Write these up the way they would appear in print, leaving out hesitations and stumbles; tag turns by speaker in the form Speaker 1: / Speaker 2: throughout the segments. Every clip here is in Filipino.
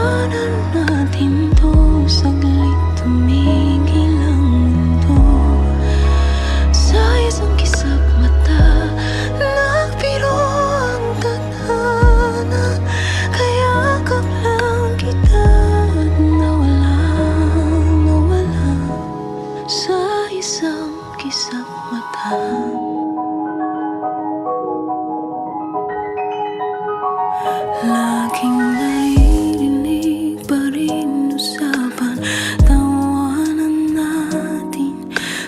Speaker 1: Tahanan natin to, saglit tumigil ang mundo. Sa isang kisap mata, nagbiro ang tadhana. Kayakap lang kita at nawala sa isang kisap mata. Laging naririnig pa rin usapan, tawanan natin,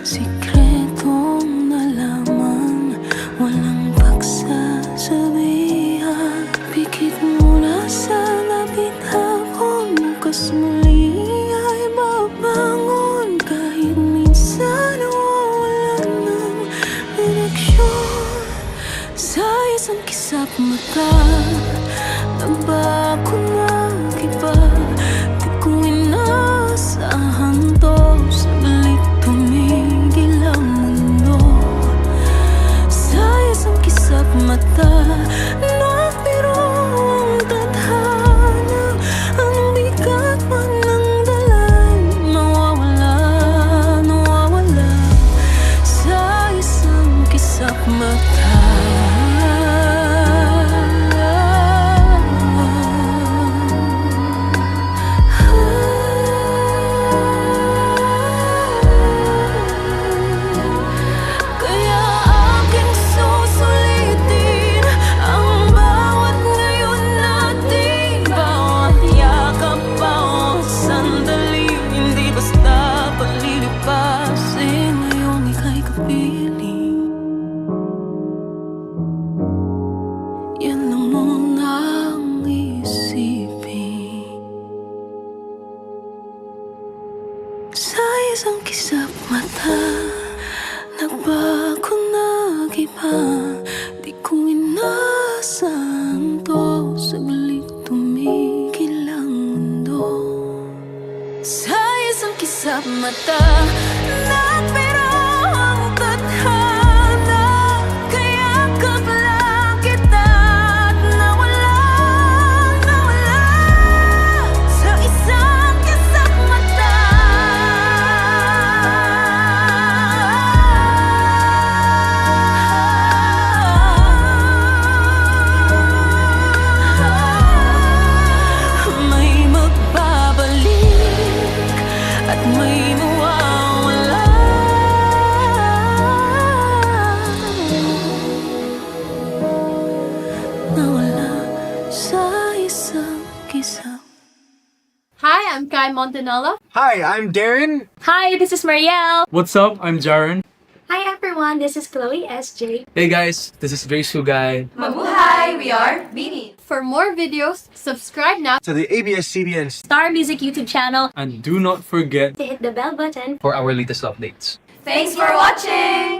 Speaker 1: sikretong nalaman, walang pagsasabihan. Pikit mula sa lapit ako, bukas muli ay babangon. Kahit minsan nawawalan ng direksyon, sa isang kisap mata, nagbago na iba. Di ko inaasahan to, saglit tumigil ang mundo. Sa isang kisap mata, nagbiro ang tadhana. Ang bigat man ng dalay, nawawala sa isang kisap mata. Kaya aking susulitin ang bawat ngayon natin, bawat yakap, bawat sandali. Hindi basta palilipasin, ngayong ika'y kapiling. Yan lang muna ang isipin. Sa isang kisap mata, nagbago nag-iba. Di ko inaasahan to, saglit tumigil ang mundo. Sa isang kisap mata, nagbiro ang tadhana. Kayakap lang kita at nawala sa isang kisap mata. May magbabalik at may mawawala. Nawala sa isang kisap.
Speaker 2: Hi, I'm Kai Montanola.
Speaker 3: Hi, I'm Darren.
Speaker 2: Hi, this is Marielle.
Speaker 4: What's up? I'm Jaren.
Speaker 2: Hi everyone, this is Chloe SJ.
Speaker 4: Hey guys, this is Very Sugay.
Speaker 5: Mabuhay! We are Beanie.
Speaker 2: For more videos, subscribe now
Speaker 3: To the ABS-CBN
Speaker 2: Star Music YouTube channel
Speaker 4: And do not forget
Speaker 2: to hit the bell button.
Speaker 4: for our latest updates.
Speaker 5: Thanks for watching!